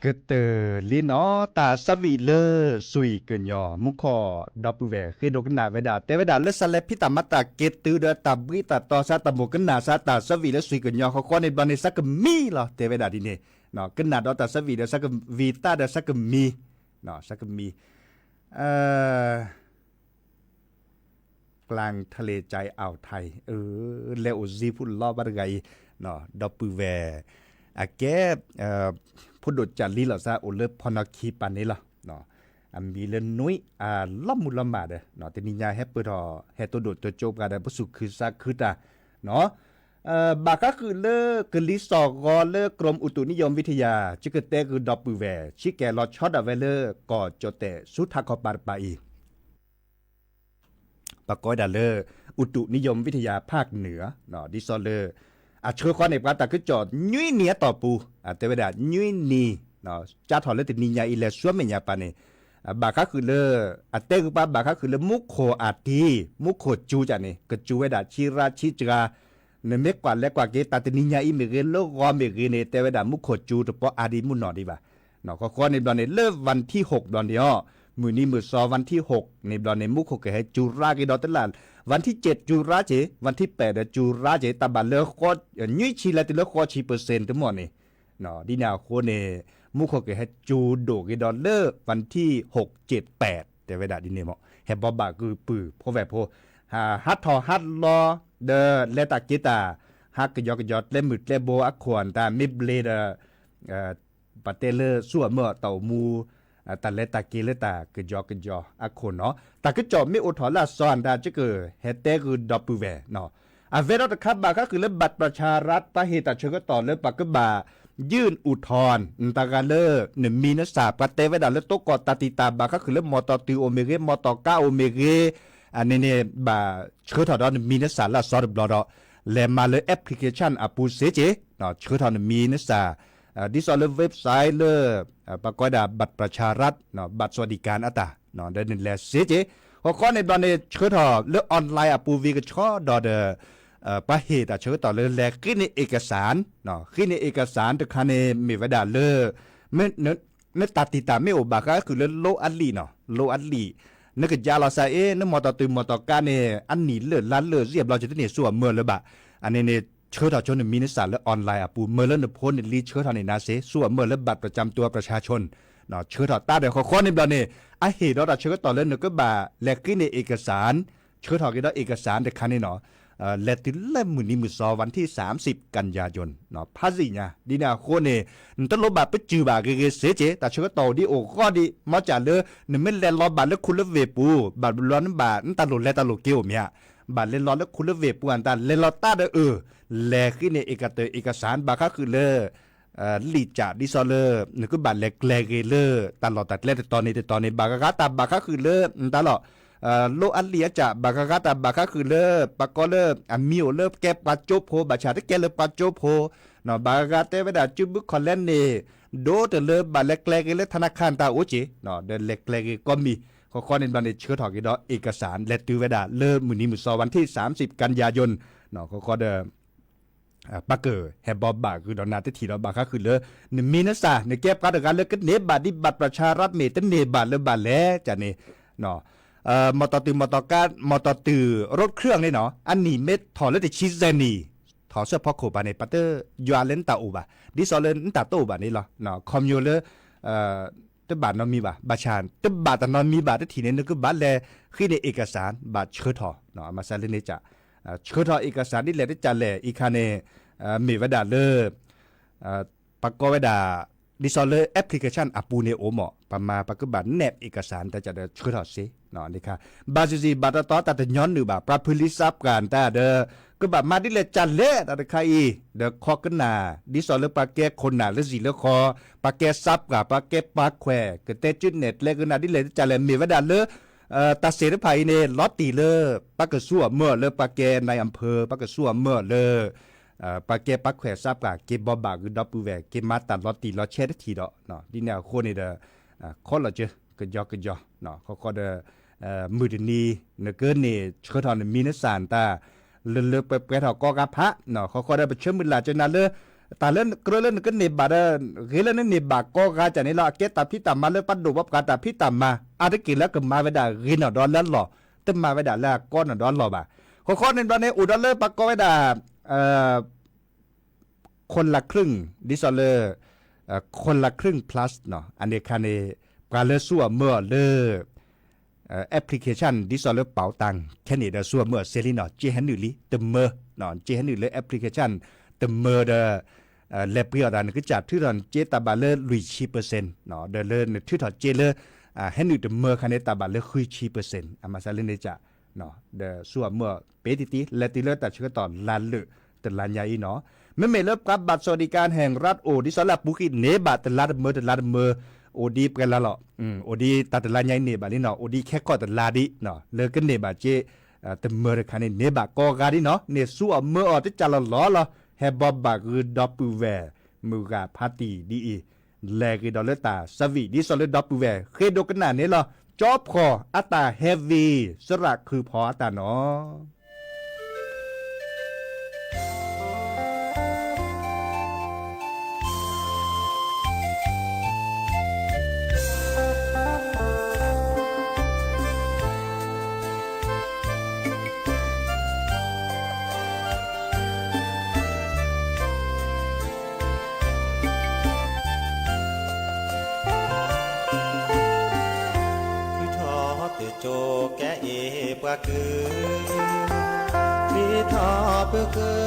ก็เตอลีนอตาสวีเลสุยเกินยอมุขอดับเวคือดกันนาเวดาแต่เวดาเลสเลพิตามาตาเกตือเดตาบิตาตอซาตาโมกันนาซาตาสวีเลสุยเกินยอเขาขอในบันในสักมีเหรอแต่เวดาดีเนี่ยเนาะกันนาดอตาสวีเลสักวีตาเดสักมีเนาะสักมีกลางทะเลใจอ่าวไทยแล้วซีพุ่นล้อบัดไงเนาะดับเวอาแกพูดจัดลีหล่อซาโอเลพอนาคีปันนี่ล่ะเนาะมีเลนุยล้อมมุลมาเด้เนาะแต่นิยาแฮปเปอร์แฮตัวโดดตัวโจบกันได้บ่สุคือซาคือตาเนาะบาก็คือเลกลิสอกอเลกรมอุตุนิยมวิทยาจิกเตคือดับเวชิแกลอชอดาเวเลก็จเตสุทาคอปาปาอีปะก้อยดาเลอุตุนิยมวิทยาภาคเหนือเนาะดิซอเลเชื่อข้อในปาตาคือจอดยุยเนียต่อปูแต่เวลายุยนีเนาะจ้าถอดเลยตินิยาอิเลชัวเมียปานี่บาคาคือเลเตคือปาบาคาคือเลมุขโคอาตีมุขโคจูจานี่ก็จูเวดาชิราชิจราเนเมกว่าและกว่าเกตาตินิยาอิเมเกโลกอเมเกเนแต่เวดามุขโคจูตปออาดีมุนนอดีบ่าเนาะข้อในดอนในเลิกวันที่6ดอนเดียวมื้อนี้มื้อ2วันที่6ในดอนในมุขโคเกให้จูราเกดอตลาวันที่7จูราเจวันที่8จูราเจตะบะเลขอยุยชีละติเลขอชีเปอร์เซ็นต์ทั้งหมดนี่เนาะดินาโคเนมุขเกให้จูโดเกดอลเลอร์วันที่6 7 8แต่เวลาดิเนมแฮบบอบาคือปือพอแบบพอฮัดทอฮัดลอเดเลตากิตาฮักกยอกยอดเลมึดเลโบอักขวนตามิบเลเดปาเตเลสั่วเมื่อเต่ามูตาเลตากีเลตากจอกจออะคนเนาะตากจอไม่อุทธรละซอนดาจะเกิดเฮเตคือดับเวเนาะเวลาตะคับบาก็คือเลบัตรประชารัฐปะเหตุเชิงก็ต่อเลปากบายื่นอุทธรณ์ตากาเล1มีนัสาปะเตเวดาเลตกอตติตาบาก็คือเลมอตอติโอเมเกมอตอกาโอเมเกอันนี้เนี่ยบาเชิงถอดอนมีนัสาละซอดบลอดเลมาเลแอปพลิเคชันอปูเซเจเนาะเชิงถอดมีนัสาดิสอลเว็บไซต์เลปากดาบัตรประชารัฐเนาะบัตรสวัสดิการเนาะเดินแลเซเจหัวข้อในตอนนี้เชื่อถอเลออนไลน์ปูวีก็ชอดอเดปะเหตุเชื่อต่อเลยแลขึ้นในเอกสารเนาะขึ้นในเอกสารตะคันในมีวดาเลไม่เนื้อตัดติดตามไม่โอบาก็คือโลอัลลีเนาะโลอัลลีนึกยาลาซาเอนึกมอตตืมมอตการเนี่ยอันนี้เลือดล้านเลือดเรียบเราจะได้เนี่ยส่วนเมื่อเลยบะอันนี้เนี่ยเชื่อถอชนมีนิสานและออนไลน์ปูเมื่อเล่นโพนลีเชื่อถอในนาเซส่วนเมื่อเล่นบัตรประจำตัวประชาชนเนาะเชื่อถอตาเดี๋ยวข้อในแบบนี้เหตุเราเชื่อต่อเล่นนึกก็บ่าแลกขึ้นในเอกสารเชื่อถอกี่ได้เอกสารแต่คันนี้เนาะแลกติดเล่มมือนี้มือซอวันที่30กันยายนเนาะพาสิเนี่ยดีนาโคเนต้นลบบัตรไปจือบาเกเสเจแต่เชื่อต่อดีโอ้ข้อดีมาจากเลยนึ่งไม่แลนรอบัตรแล้วคุณเลือกเวปูบัตรร้อนบัตรตาหลุดและตาหลุดเกี่ยวเนี่ยบัตรเล่นร้อนแล้วคุณเลือกเวปูอันตาเล่นร้อนตาเด้อแลกขึ้นในเอกสารบาค่าคือเลยลีจ่าดิซอเลอร์นึกว่าบัตรแลกเลอตลอดตัดเล่นตอนนี้บากาตาบาค่าคือเลยตลอดโลอันเลียจ่าบากาตาบาค่าคือเลยปากก็เลยมิวเลยแกปัจจุโพบาชาที่แกเลยปัจจุโพเนาะบากาเตเวดาจุบุคอนเล่นนี่โดแต่เลยบัตรแลกเลยธนาคารตาโอจิเนาะเดินแลกก็มีข้อในบันทึกเชื่อถอกี่ดอกเอกสารและตือเวดาเริ่มมือนี้มือซอวันที่30กันยายนเนาะข้อเดิมปากเกอร์แฮบบอบบาคือดอนนาที่ทีเราบาคือเลยมีนักษาในแก้ปัญหาเลยก็เนบัตรดิบัตรประชารัฐเมตเนบัตรเลยบัตรแล้วจะเนี่ยเนาะมอเตอร์ตือมอเตอร์การมอเตอร์ตือรถเครื่องเนี่ยเนาะอันนี้เม็ดถอดแล้วแต่ชิเซนีถอดเสื้อพอโคบาในปัตเตอร์ยูอาเลนตาอูบาดิซอเลนตาโตบานี่หรอเนาะคอมยูเลตึบบาทนอนมีบาบาชานตึบบาทนอนมีบาทที่เนี่ยนึกว่าบาทแลขึ้นในเอกสารบาทเชื้อถอเนาะมาใส่เลยเนี่ยจะเชื้อถอเอกสารนี่แหละที่จะแลอีกคันเนี่ยมีวดาเลปากก็วดาดิซอเลแอปพลิเคชันอปูเนโอหมอประมาปักก็บาทแนบเอกสารแต่จะเดือดเชื้อถอสิเนาะนี่ค่ะบาซีบาตต่อแต่ย้อนหรือบ่าปราพฤติทรัพย์กันแต่เด้อก็แบบมาดิเลจันเล่แต่ใครเด้อคอกันนาดิซอเลปากแกคนนาหรือสิเลคอปากแกซับกับปากแกปากแควก็เตจุดเน็ตเลก็นาดิเลจันเลมีวดาเลตัดเสรีภายในลอตตีเลปากกสั่วเมื่อเลปากแกในอำเภอปากกสั่วเมื่อเลปากแกปากแควซับกับเก็บบอบาคือดับปูแวเก็บมาตัดลอตตีลอเชดทีดอเนาะดิเนี่ยคนนี่เด้อคนละเจก็ยอกเนาะเขาก็เด้อมือดนี้เนเกินนี่เชื่อทอนมีนสารตาเลือกไปถอกกะพระเนาะเขาก็ได้ไปเชื่อมือหลาจนนั้นเลย ตาเล่นกระเล่นก็เนบาร์เกลเล่นเนบาก็กาจะนี่ละเกตาพี่ตามมาเลยปัดดูวับกาตาพี่ตามมาอาตะกินแล้วก็มาเวดากินดอนแล้วหล่อตึมมาเวดาแล้วก้อนดอนหล่อบ่าข้อในตอนนี้อุดรเลยปักก็เวดาคนละครึ่งดิซอลเลอร์คนละครึ่ง plus เนาะอันนี้คันนี้ปลาเลซัวเมื่อเลแอปพลิเคชันดิซอลเลอร์เป๋าตังแค่นี้เดซัวเมื่อเซลีเนาะเจฮันนูลีเตเมอร์เนาะเจฮันนูลีแอปพลิเคชันเตเมอร์เดเลเปียดันก็จับที่ตอนเจตาบาเลลุยชีเปอร์เซ็นต์เนาะเดเลนที่ถอดเจเลฮันนูเตเมอร์คันนี้ตาบาเลคุยชีเปอร์เซ็นต์อามาซาเลนเดจ่าเนาะเดซัวเมื่อเปติติเลติเลตัดชื่อตอนลานเลแต่ลานใหญ่เนาะไม่เลิกกับบัตรสวัสดิการแห่งรัฐโอดิสลับบุกิเนบัตแต่ลาดเมอโอดีกันละหรอโอดีตัดลานใหญ่เนบัตนี่เนาะโอดีแค่ก็แต่ลาดิเนาะเลิกกันเนบัตเจแต่เมอคันนี้เนบัตก็กาดิเนาะเนซัวเมื่ออที่จะละล้อละแฮบบบักคือดับเบิลแวร์มือกาพาตีดีแลกิดอลเลตาสวีดิสอลเลดับเบิลแวร์เคยดูกันหนานี้ละจอบคออัตาเฮฟวีสระคือพออัตาเนาะโจแกเอปะคือมีทอเปคือ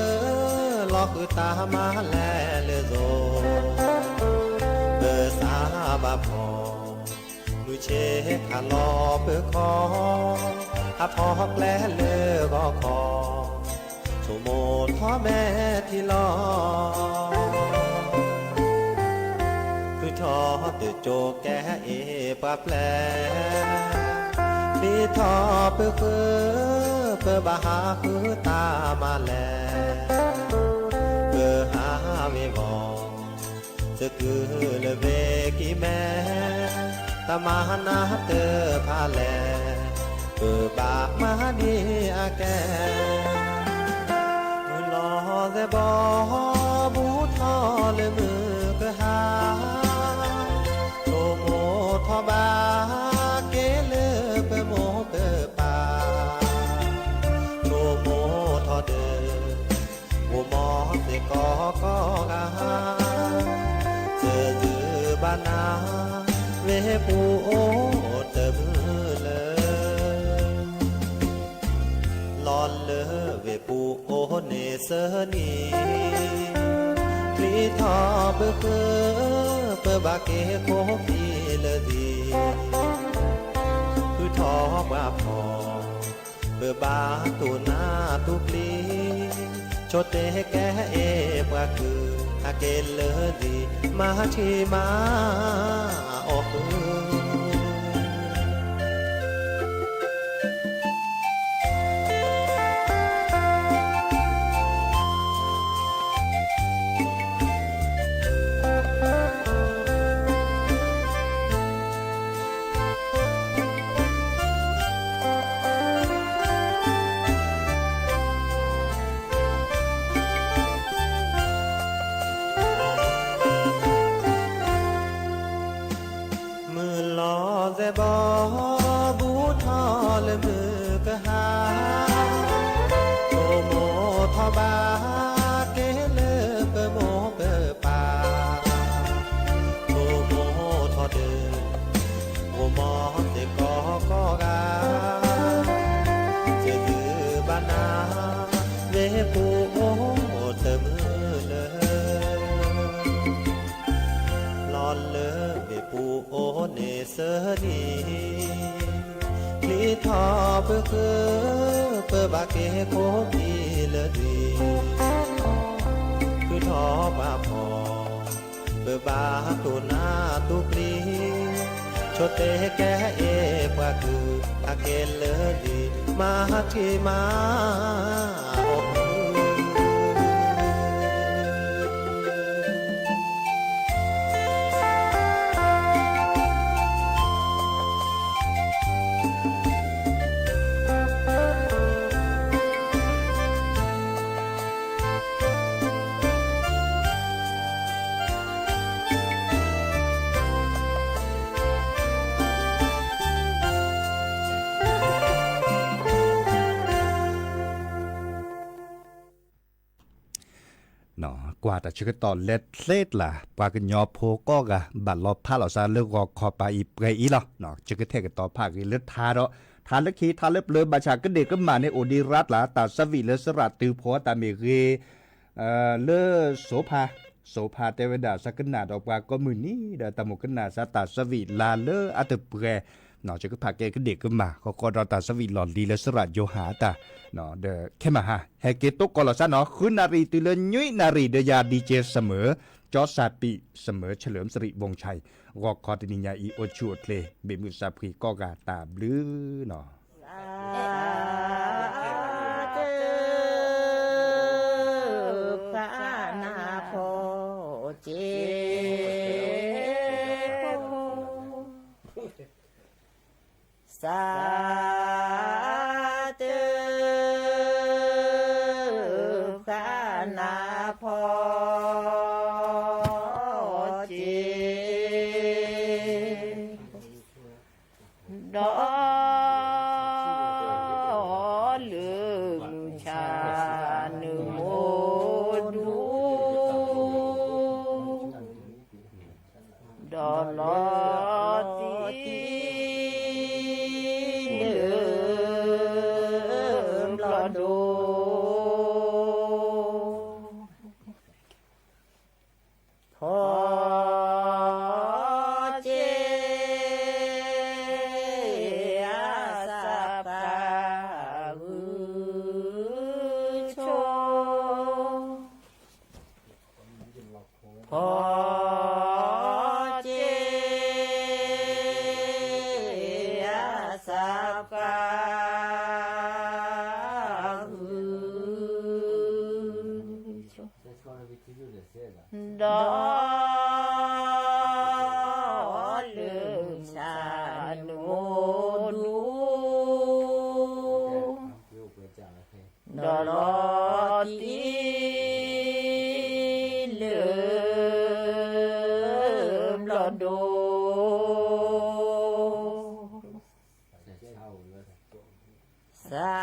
ลอคือตามาแลเลโซเบอสาบาพอมือเชขาลอเปคออาพอกแลเลก็คอโชโมท้อแม่ที่รอคือทอตือโจแกเอปะแปลมีทอเพื่อเพื่อบาหาคือตามาแลเพื่อหาไม่บอกจะคือเลเวกิแม่ตามาหนาเตอพาแลเพื่อบามาดีอาแกมือรอแต่บอบูทอเลยมือก็หาโตโมทอบาเกเลเปโมเปปาโตโมทอเดโมมอเสกอกอกาเจอจือบานาเวปูโอเตมเลยลอนเลเวปูโอเนเสนีพลีทอเบเบาเกโคพีเลดีคือทอบาพอเบบาตูนาตุปลีโชเตแกเอปะคืออาเกเลดีมาชีมาออกบอบูทอเลมือกะหาโตโมทอบาเกเลเปโมเปปาโตโมทอเดโมมอเตกอกอกาเจดือบานาเวปูโอเตมือเลยลอนเลเวปูโอเนเสนีพลีทอเพื่อเพื่อบาเกโคพีเลดีคือทอบาพอเพื่อบาตูนาตุปลีโชเตแกเอปะคืออาเกเลดีมาที่มาอบ กว่าแต่ชื่อตอนเล็ดเล็ดล่ะปากันยอโพก็กะบัดรอผ้าเหล่าซาเลือกคอปาอีเปรอีหรอเนาะชื่อเทกันต่อภาคเลือดทาเนาะทานเล็กขี้ทานเล็บเลยบาชาก็เด็กก็มาในโอดีรัตล่ะตาสวีเลสระตือพอตาเมเกเลโสภาเทวดาสักนาดอกว่าก็มือนี้เดตมุกนาสตาสวีลาเลอัตเปรเนาะจะก็พาแกก็เด็กก็มาก็รอตาสวีหลอนดีเลสระโยหาตาเนาะเดแค่มาฮะแฮเกตกกลซะเนาะคุณนารีตุเลยุยนารีเดยาดีเจเสมอจอซาปิเสมอเฉลิมสิริวงชัยรอคอตินิญาอีโอชูเทเลเบมือซาพรีก็กาตาบลือเนาะสาธุพระนาพอเจดอลืมชาหนึ่งโมดูดอลอตีดูพอเจอาสาปาหุโชพอเจอาสาปาดอลืมชาโนดูดอลอตีลืมลอดูสา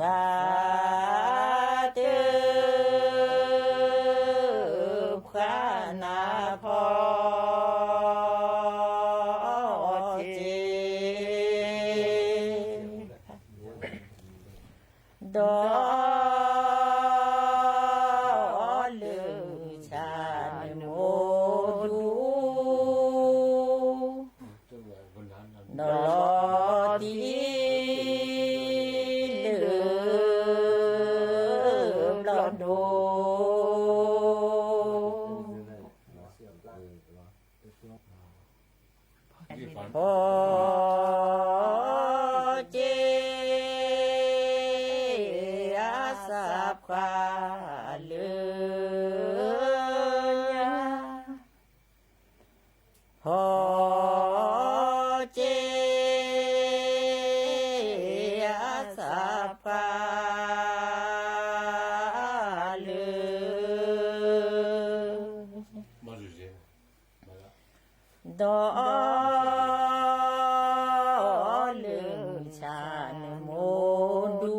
สาธุพระนาพอเจดอลือชาโนดูดอตีดูพอเจอาสาพาเลือพอเจอาสาพาดอลืมชาโนโมดู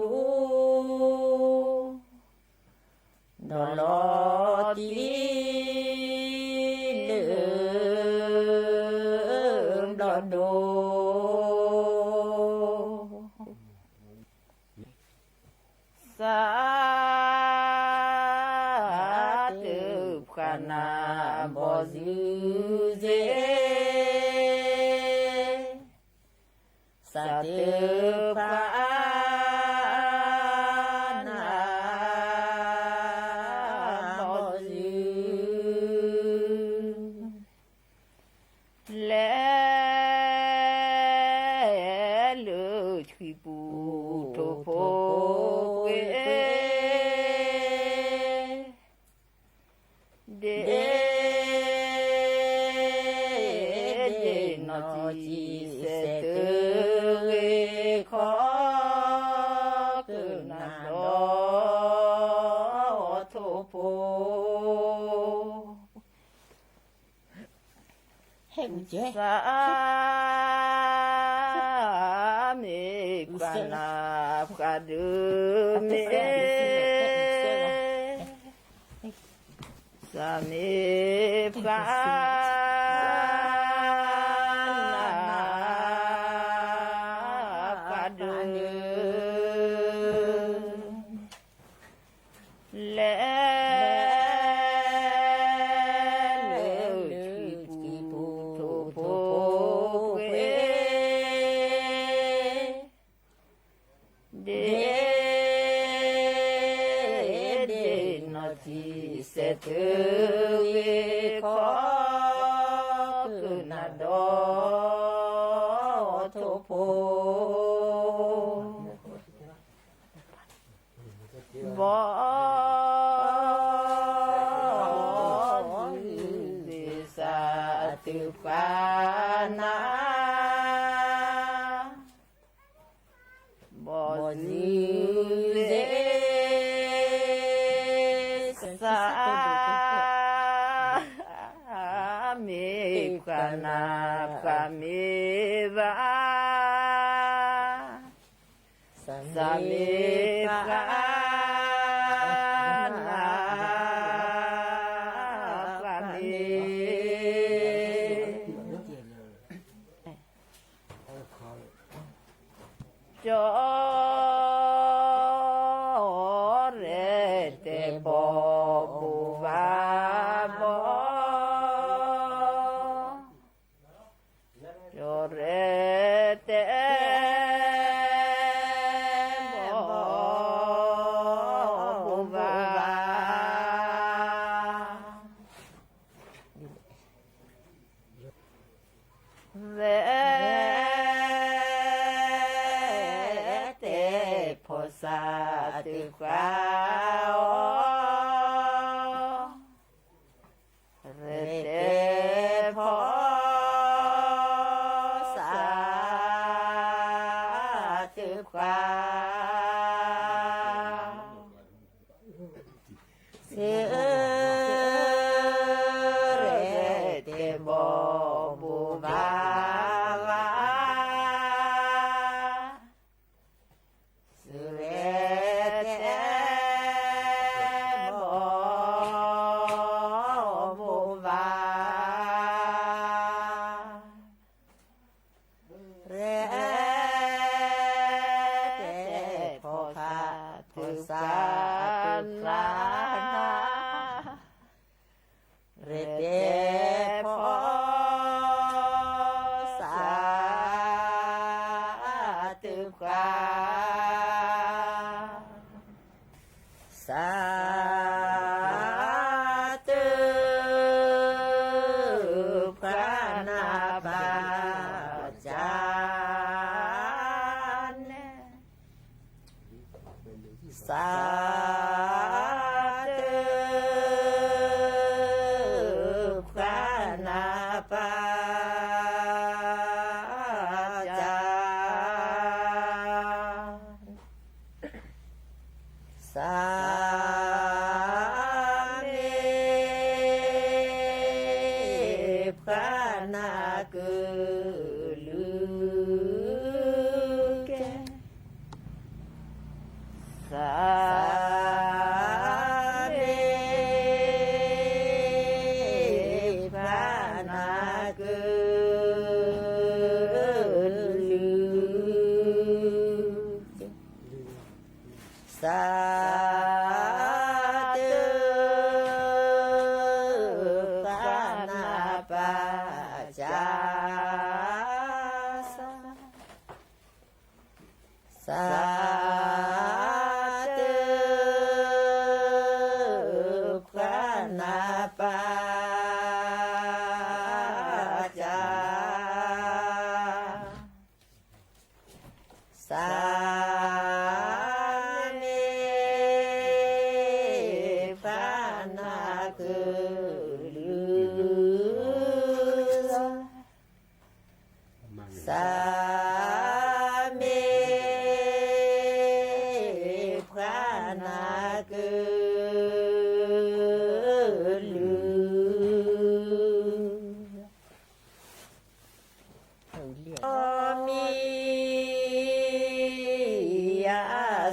ดอลอตีลืมดอดูสาธุพระนาบอซูเจสาธุพระนาบอซูและเลือชีปูโทโพเดนอจีเสตขอคือนาดอโทโพ สามีกันนาพระดูเมสามีพระ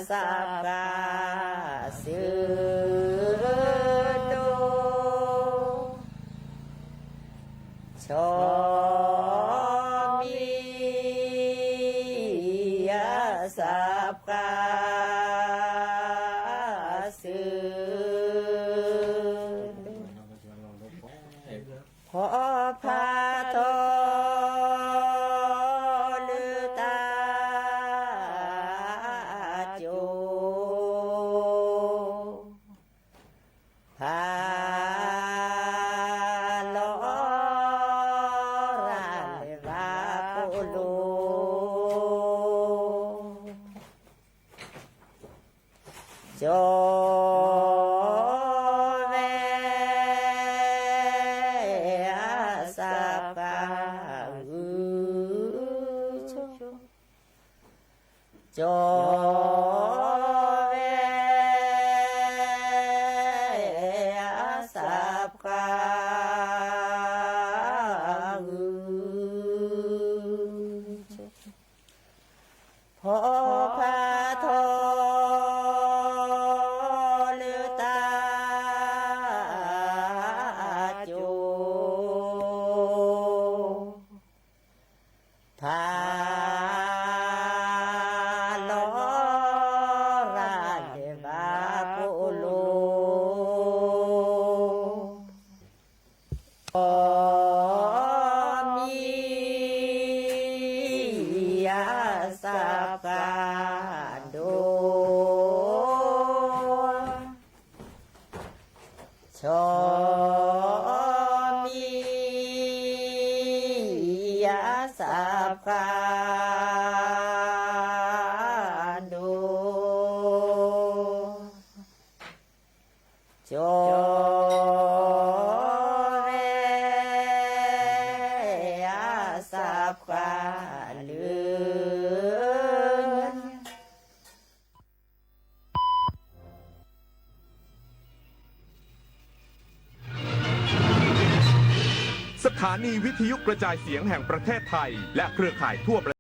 สับกาสือโตชอมียาสับกาสือพอพาทอลือตาโจพาลอราเลวาโปโลโจเวสับกาโจเวสับกาพอพาทอลือตาโจพาลอราเลวาโปโลมียาสับกาโดชอมียาสับกาโดโจเวสับกาลือ สถานีวิทยุกระจายเสียงแห่งประเทศไทยและเครือข่ายทั่วประเทศ